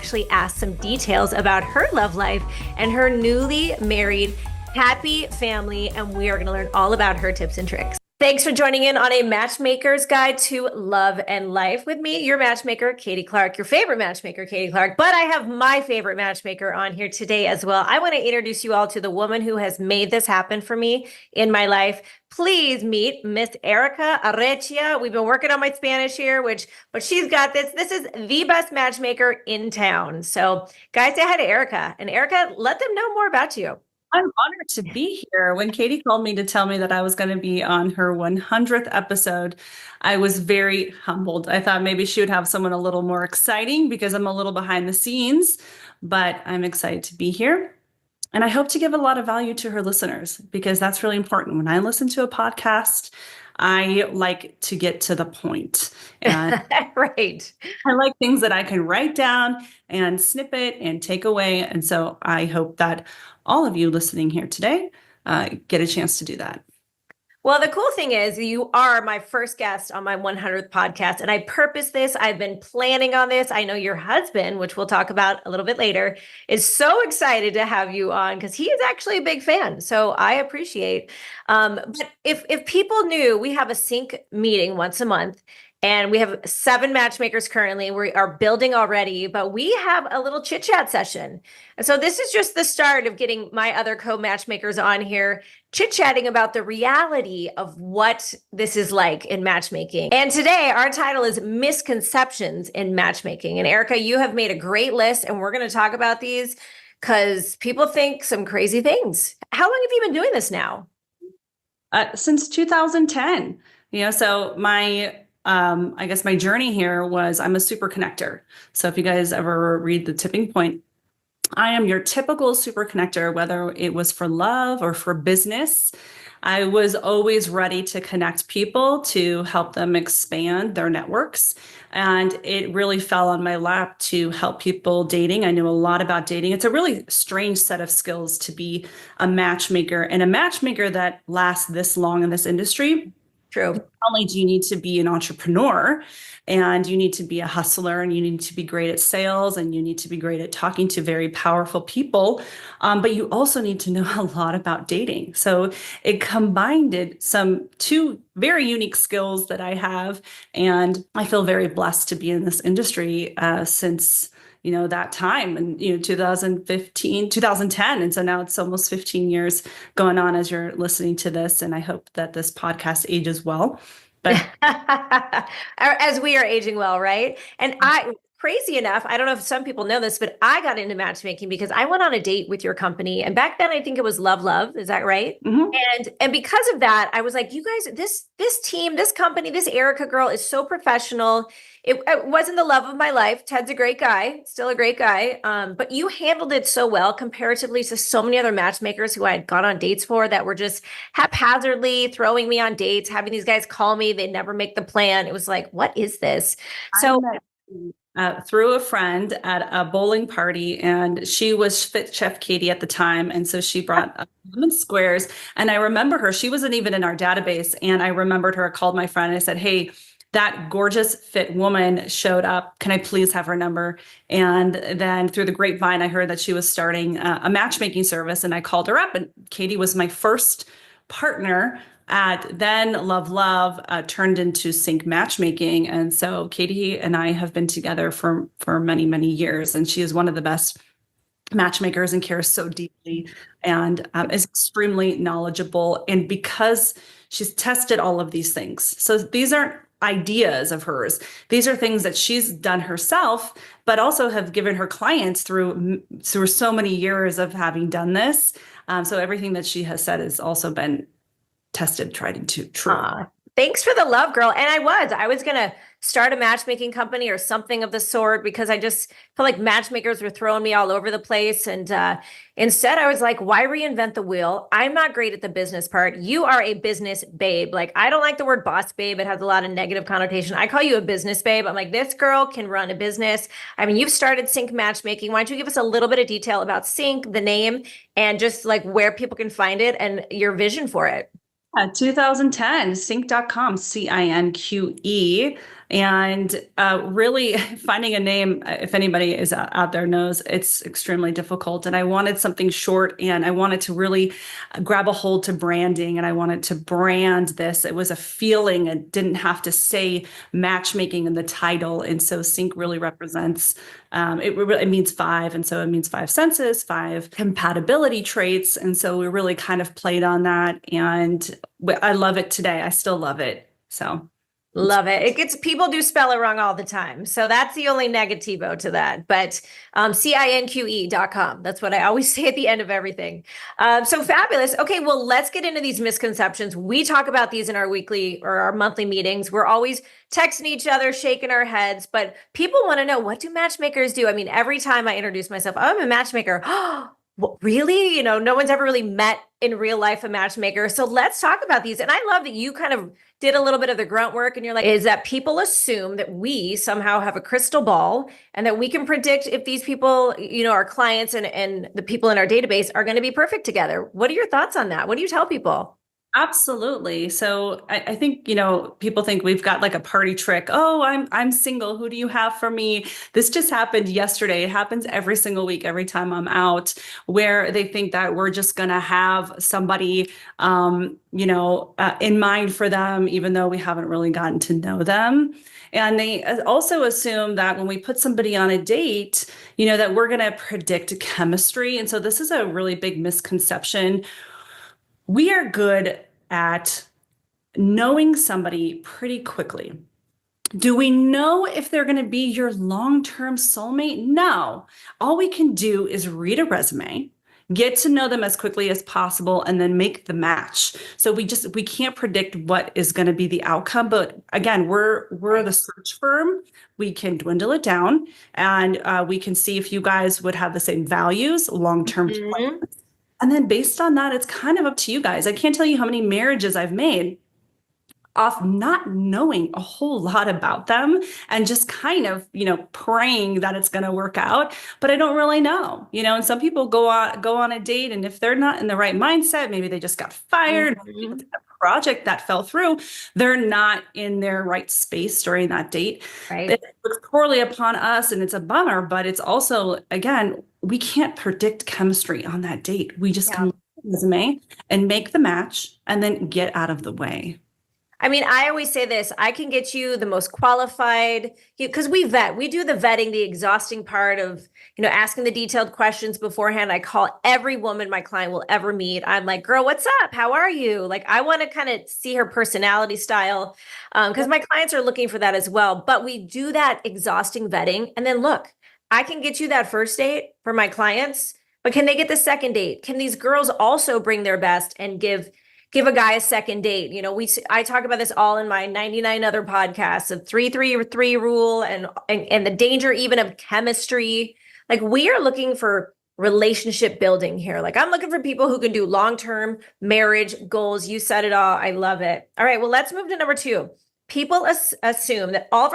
actually asked some details about her love life and her newly married happy family, and we are going to learn all about her tips and tricks. Thanks for joining in on a matchmaker's guide to love and life with me, your matchmaker, Katy Clark, your favorite matchmaker, Katy Clark. But I have my favorite matchmaker on here today as well. I want to introduce you all to the woman who has made this happen for me in my life. Please meet Miss Arrechea. We've been working on my Spanish here, but she's got this. This is the best matchmaker in town. So guys, say hi to Erica. And Erica, let them know more about you. I'm honored to be here. When Katy called me to tell me that I was going to be on her 100th episode, I was very humbled. I thought maybe she would have someone a little more exciting because I'm a little behind the scenes, but I'm excited to be here. And I hope to give a lot of value to her listeners because that's really important. When I listen to a podcast, I like to get to the point. And right. I like things that I can write down and snippet and take away. And so I hope that all of you listening here today get a chance to do that. Well, the cool thing is you are my first guest on my 100th podcast, and I purposed this. I've been planning on this. I know your husband, which we'll talk about a little bit later, is so excited to have you on because he is actually a big fan. So I appreciate. But if people knew, we have a Cinqe meeting once a month. And we have 7 matchmakers currently. We are building already, but we have a little chit chat session. And so this is just the start of getting my other co-matchmakers on here, chit chatting about the reality of what this is like in matchmaking. And today our title is Misconceptions in Matchmaking. And Erica, you have made a great list, and we're going to talk about these because people think some crazy things. How long have you been doing this now? Since 2010. So I guess my journey here was I'm a super connector. So if you guys ever read The Tipping Point, I am your typical super connector, whether it was for love or for business. I was always ready to connect people to help them expand their networks. And it really fell on my lap to help people dating. I knew a lot about dating. It's a really strange set of skills to be a matchmaker, and a matchmaker that lasts this long in this industry. True. Not only do you need to be an entrepreneur, and you need to be a hustler, and you need to be great at sales, and you need to be great at talking to very powerful people, but you also need to know a lot about dating. So it combined some 2 very unique skills that I have, and I feel very blessed to be in this industry since that time and 2015, 2010. And so now it's almost 15 years going on as you're listening to this. And I hope that this podcast ages well. But as we are aging well, right? And crazy enough, I don't know if some people know this, but I got into matchmaking because I went on a date with your company. And back then I think it was Love. Is that right? Mm-hmm. And because of that, I was like, you guys, this team, this company, this Erica girl is so professional. It wasn't the love of my life. Ted's a great guy, still a great guy. But you handled it so well comparatively to so many other matchmakers who I had gone on dates for that were just haphazardly throwing me on dates, having these guys call me. They'd never make the plan. It was like, what is this? So through a friend at a bowling party, and she was Fit Chef Katy at the time. And so she brought lemon squares, and I remember her, she wasn't even in our database. And I remembered her, I called my friend and I said, hey, that gorgeous fit woman showed up. Can I please have her number? And then through the grapevine, I heard that she was starting a matchmaking service, and I called her up, and Katy was my first partner at then Love turned into Cinqe Matchmaking. And so Katy and I have been together for many, many years. And she is one of the best matchmakers and cares so deeply and is extremely knowledgeable. And because she's tested all of these things. So these aren't ideas of hers. These are things that she's done herself, but also have given her clients through so many years of having done this. So everything that she has said has also been tested, tried and true. Thanks for the love, girl. And I was going to start a matchmaking company or something of the sort because I just felt like matchmakers were throwing me all over the place. And instead I was like, why reinvent the wheel? I'm not great at the business part. You are a business babe. Like, I don't like the word boss babe. It has a lot of negative connotation. I call you a business babe. I'm like, this girl can run a business. I mean, you've started Cinqe Matchmaking. Why don't you give us a little bit of detail about Cinqe, the name, and just like where people can find it and your vision for it? 2010, Cinqe.com, CINQE. And really finding a name, if anybody is out there knows, it's extremely difficult. And I wanted something short, and I wanted to really grab a hold to branding, and I wanted to brand this. It was a feeling. It didn't have to say matchmaking in the title. And so Cinqe really represents, it means five. And so it means five senses, five compatibility traits. And so we really kind of played on that. And I love it today. I still love it. So. Love it. It gets, people do spell it wrong all the time. So that's the only negativo to that. But cinque.com. That's what I always say at the end of everything. So fabulous. Okay, well, let's get into these misconceptions. We talk about these in our weekly or our monthly meetings. We're always texting each other, shaking our heads, but people want to know, what do matchmakers do? I mean, every time I introduce myself, oh, I'm a matchmaker. Well, really? No one's ever really met in real life a matchmaker. So let's talk about these. And I love that you kind of did a little bit of the grunt work, and you're like, is that people assume that we somehow have a crystal ball and that we can predict if these people, our clients and the people in our database are going to be perfect together. What are your thoughts on that? What do you tell people? Absolutely. So I think, people think we've got like a party trick. Oh, I'm single. Who do you have for me? This just happened yesterday. It happens every single week, every time I'm out, where they think that we're just going to have somebody, in mind for them, even though we haven't really gotten to know them. And they also assume that when we put somebody on a date, that we're going to predict chemistry. And so this is a really big misconception. We are good at knowing somebody pretty quickly. Do we know if they're going to be your long-term soulmate? No. All we can do is read a resume, get to know them as quickly as possible, and then make the match. So we can't predict what is going to be the outcome. But again, we're the search firm. We can dwindle it down, and we can see if you guys would have the same values, long-term plans. And then based on that, it's kind of up to you guys. I can't tell you how many marriages I've made off not knowing a whole lot about them and just kind of, praying that it's going to work out, but I don't really know, and some people go on a date, and if they're not in the right mindset, maybe they just got fired, a project that fell through, they're not in their right space during that date. Right. It looks poorly upon us, and it's a bummer, but it's also, again, we can't predict chemistry on that date. We just can look at the resume and make the match and then get out of the way. I mean, I always say this, I can get you the most qualified, because we do the vetting, the exhausting part of, asking the detailed questions beforehand. I call every woman my client will ever meet. I'm like, girl, what's up? How are you? Like, I want to kind of see her personality style, because my clients are looking for that as well. But we do that exhausting vetting. And then look, I can get you that first date for my clients, but can they get the second date? Can these girls also bring their best and give a guy a second date? I talk about this all in my 99 other podcasts of 3-3-3 rule and the danger even of chemistry. Like, we are looking for relationship building here. Like, I'm looking for people who can do long-term marriage goals. You said it all. I love it. All right, well, let's move to number 2. People assume that all of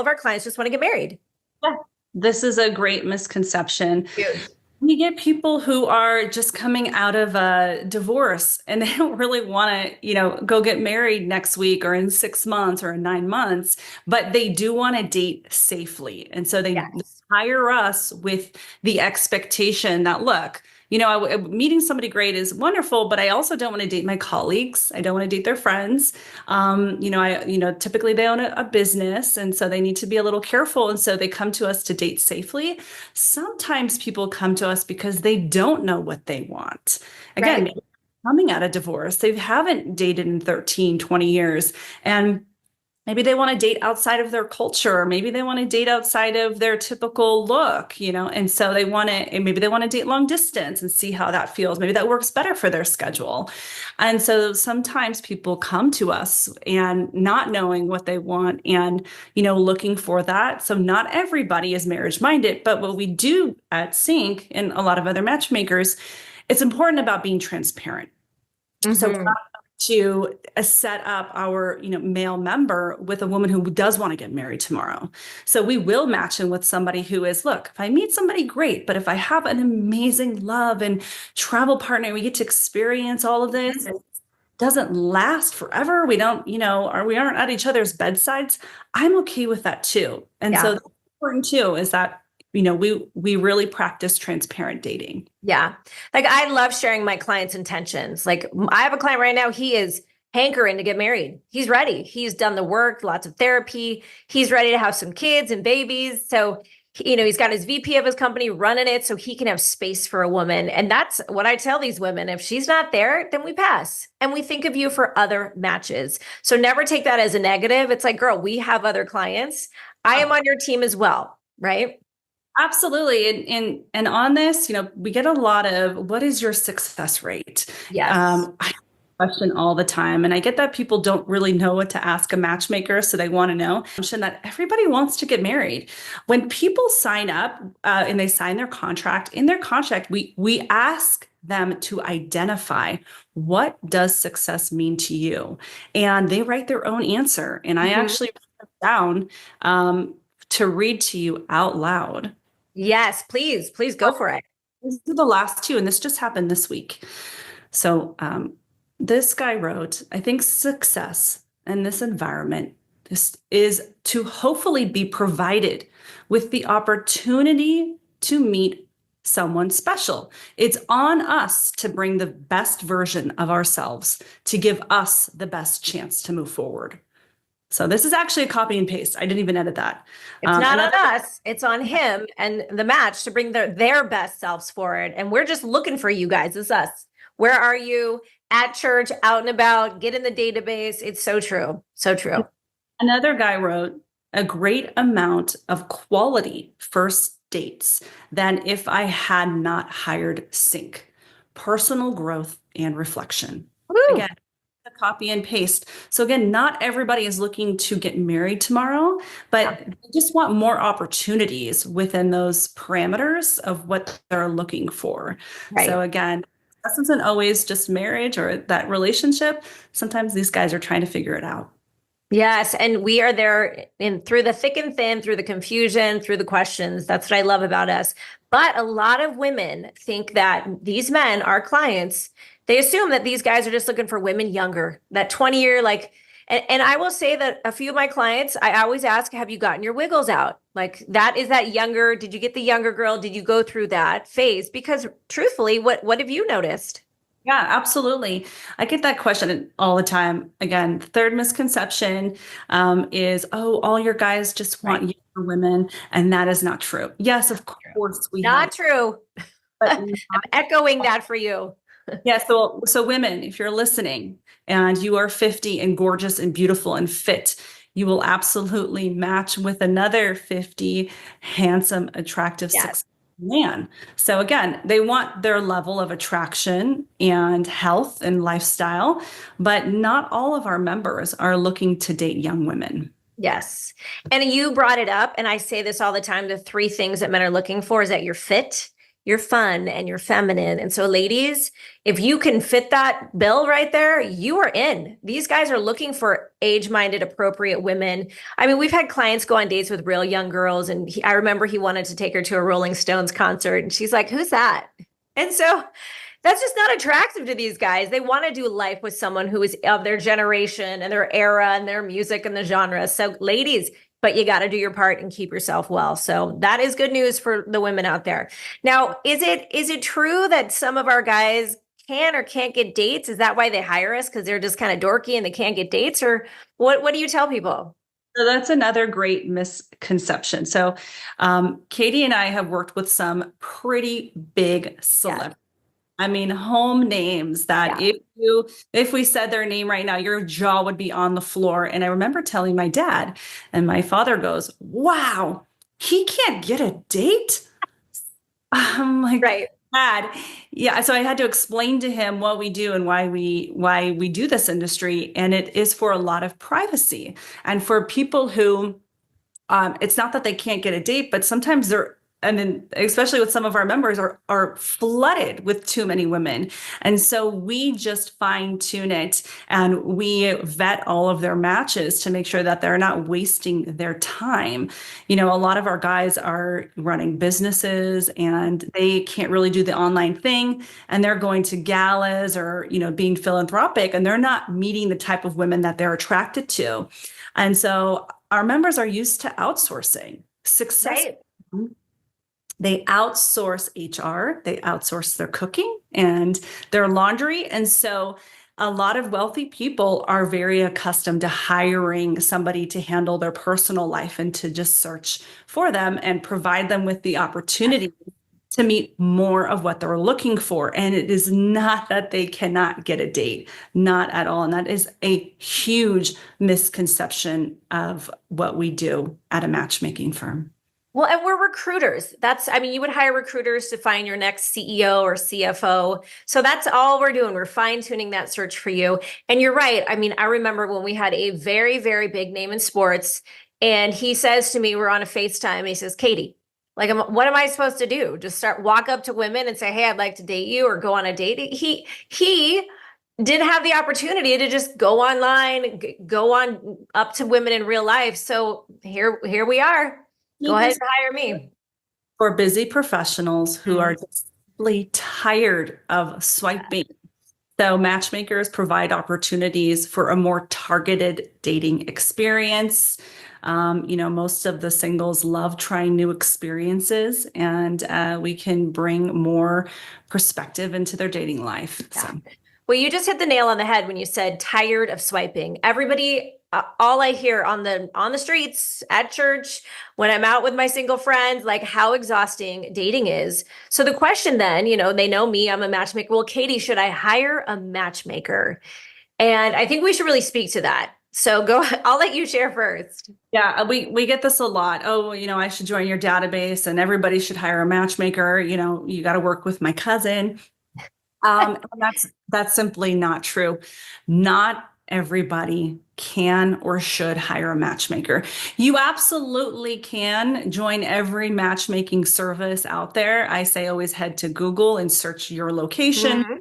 our clients just want to get married. Yeah. This is a great misconception. Huge. You get people who are just coming out of a divorce, and they don't really want to, go get married next week or in 6 months or in 9 months, but they do want to date safely. And so they hire us with the expectation that, look, meeting somebody great is wonderful, but I also don't want to date my colleagues. I don't want to date their friends. Typically they own a business, and so they need to be a little careful. And so they come to us to date safely. Sometimes people come to us because they don't know what they want. Again, coming out of divorce, they haven't dated in 13, 20 years. And maybe they want to date outside of their culture, or maybe they want to date outside of their typical look, and so maybe they want to date long distance and see how that feels. Maybe that works better for their schedule. And so sometimes people come to us and not knowing what they want and, looking for that. So not everybody is marriage minded, but what we do at Cinqe and a lot of other matchmakers, it's important about being transparent. So we're not to set up our, male member with a woman who does want to get married tomorrow. So we will match him with somebody who is, look, if I meet somebody great, but if I have an amazing love and travel partner, we get to experience all of this. doesn't last forever. We don't, or we aren't at each other's bedsides. I'm okay with that too. And so Yeah. that's important too, is that, we really practice transparent dating. Yeah. Like I love sharing my clients' intentions. Like I have a client right now, he is hankering to get married. He's ready. He's done the work, lots of therapy. He's ready to have some kids and babies. So, he's got his VP of his company running it so he can have space for a woman. And that's what I tell these women. If she's not there, then we pass and we think of you for other matches. So never take that as a negative. It's like, girl, we have other clients. I am on your team as well, right? Absolutely. And on this, we get a lot of, what is your success rate? Yes. I question all the time. And I get that people don't really know what to ask a matchmaker. So they want to know that everybody wants to get married. When people sign up and they sign their contract, in their contract, we ask them to identify, what does success mean to you? And they write their own answer. And I actually put it down to read to you out loud. Yes, please go for it. These are the last two, and this just happened this week. So this guy wrote, I think success in this environment is to hopefully be provided with the opportunity to meet someone special. It's on us to bring the best version of ourselves, to give us the best chance to move forward. So this is actually a copy and paste. I didn't even edit that. It's not on us. It's on him and the match to bring their best selves forward. And we're just looking for you guys. It's us. Where are you? At church, out and about, get in the database. It's so true. So true. Another guy wrote, a great amount of quality first dates than if I had not hired Cinqe. Personal growth and reflection. Woo. Again, a copy and paste. So again, not everybody is looking to get married tomorrow, but they just want more opportunities within those parameters of what they're looking for. Right. So again, this isn't always just marriage or that relationship. Sometimes these guys are trying to figure it out. Yes. And we are there through the thick and thin, through the confusion, through the questions. That's what I love about us. But a lot of women think that these men, our clients, they assume that these guys are just looking for women younger, that 20-year, and I will say that a few of my clients, I always ask, have you gotten your wiggles out? Like that is that younger, did you get the younger girl? Did you go through that phase? Because truthfully, what have you noticed? Yeah, absolutely. I get that question all the time. Again, third misconception is, oh, all your guys just want younger women. And that is not true. Yes, of course we Not have. true. But I'm echoing that for you. Yeah, so women, if you're listening and you are 50 and gorgeous and beautiful and fit, you will absolutely match with another 50 handsome, attractive, successful man. So again, they want their level of attraction and health and lifestyle, but not all of our members are looking to date young women. Yes. And you brought it up, and I say this all the time, the three things that men are looking for is that you're fit, you're fun, and you're feminine. And so ladies, if you can fit that bill right there, you are in. These guys are looking for age-minded, appropriate women. I mean, we've had clients go on dates with real young girls, and I remember he wanted to take her to a Rolling Stones concert, and she's like, who's that? And so that's just not attractive to these guys. They want to do life with someone who is of their generation and their era and their music and the genre. So ladies, but you got to do your part and keep yourself well. So that is good news for the women out there. Now, is it true that some of our guys can or can't get dates? Is that why they hire us? Because they're just kind of dorky and they can't get dates? Or what do you tell people? So that's another great misconception. So Katy and I have worked with some pretty big celebrities. I mean, home names that if we said their name right now, your jaw would be on the floor. And I remember telling my dad, and my father goes, wow, he can't get a date? I'm like, Dad. Yeah. So I had to explain to him what we do and why we do this industry. And it is for a lot of privacy and for people who, it's not that they can't get a date, but sometimes they're and then especially with some of our members are flooded with too many women. And so we just fine tune it and we vet all of their matches to make sure that they're not wasting their time. A lot of our guys are running businesses and they can't really do the online thing, and they're going to galas or, being philanthropic, and they're not meeting the type of women that they're attracted to. And so our members are used to outsourcing. Success. Right. They outsource HR, they outsource their cooking and their laundry. And so a lot of wealthy people are very accustomed to hiring somebody to handle their personal life and to just search for them and provide them with the opportunity to meet more of what they're looking for. And it is not that they cannot get a date, not at all. And that is a huge misconception of what we do at a matchmaking firm. Well, and we're recruiters. You would hire recruiters to find your next CEO or CFO. So that's all we're doing. We're fine tuning that search for you. And you're right. I remember when we had a very, very big name in sports, and he says to me, we're on a FaceTime, and he says, Katy, what am I supposed to do? Just walk up to women and say, hey, I'd like to date you, or go on a date? He didn't have the opportunity to just go online, go on up to women in real life. So here we are. Go ahead and hire me. For busy professionals who are just really tired of swiping. So matchmakers provide opportunities for a more targeted dating experience. Most of the singles love trying new experiences, and we can bring more perspective into their dating life. Yeah. So. Well, you just hit the nail on the head when you said tired of swiping. Everybody, all I hear on the streets, at church, when I'm out with my single friends, like how exhausting dating is. So the question then, they know me, I'm a matchmaker. Well, Katy, should I hire a matchmaker? And I think we should really speak to that. So I'll let you share first. Yeah, we get this a lot. Oh, I should join your database and everybody should hire a matchmaker. You got to work with my cousin. And that's simply not true. Not everybody can or should hire a matchmaker. You absolutely can join every matchmaking service out there. I say always head to Google and search your location. Mm-hmm.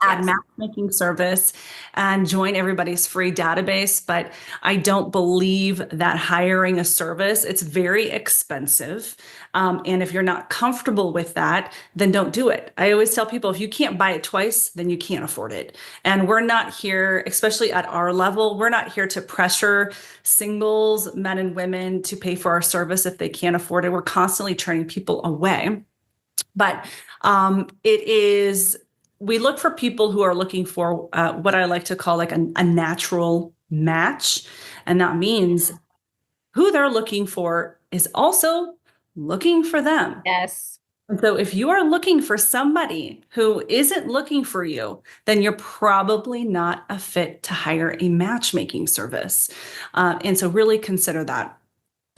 Add Matchmaking Service and join everybody's free database. But I don't believe that hiring a service, it's very expensive. And if you're not comfortable with that, then don't do it. I always tell people, if you can't buy it twice, then you can't afford it. And we're not here, especially at our level, we're not here to pressure singles, men and women, to pay for our service if they can't afford it. We're constantly turning people away. But we look for people who are looking for what I like to call like a natural match. And that means who they're looking for is also looking for them. Yes. And so if you are looking for somebody who isn't looking for you, then you're probably not a fit to hire a matchmaking service. And so really consider that.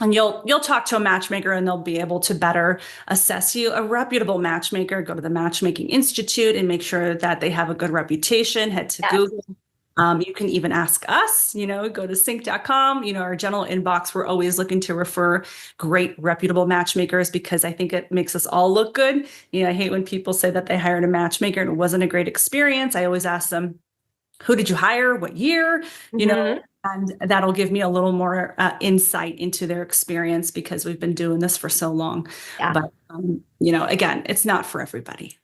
And you'll talk to a matchmaker and they'll be able to better assess you. A reputable matchmaker, go to the Matchmaking Institute and make sure that they have a good reputation. Head to Google. You can even ask us, go to Cinqe.com, our general inbox. We're always looking to refer great reputable matchmakers because I think it makes us all look good. I hate when people say that they hired a matchmaker and it wasn't a great experience. I always ask them, who did you hire? What year? And that'll give me a little more insight into their experience because we've been doing this for so long. Yeah. But, again, it's not for everybody.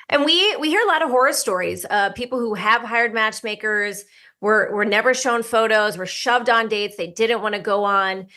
And we hear a lot of horror stories. People who have hired matchmakers were never shown photos, were shoved on dates they didn't want to go on.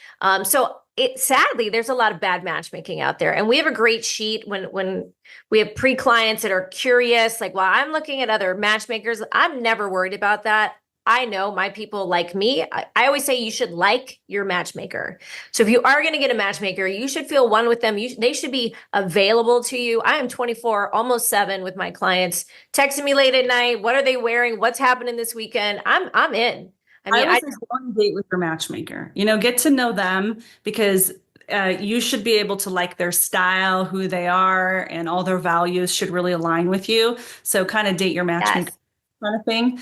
Sadly, there's a lot of bad matchmaking out there. And we have a great sheet when we have pre-clients that are curious, like, well, I'm looking at other matchmakers. I'm never worried about that. I know my people like me. I always say you should like your matchmaker. So if you are going to get a matchmaker, you should feel one with them. They should be available to you. I am 24, almost 7 with my clients, texting me late at night. What are they wearing? What's happening this weekend? I'm in. I just go on a date with your matchmaker. Get to know them because you should be able to like their style, who they are, and all their values should really align with you. So kind of date your matchmaker kind of thing.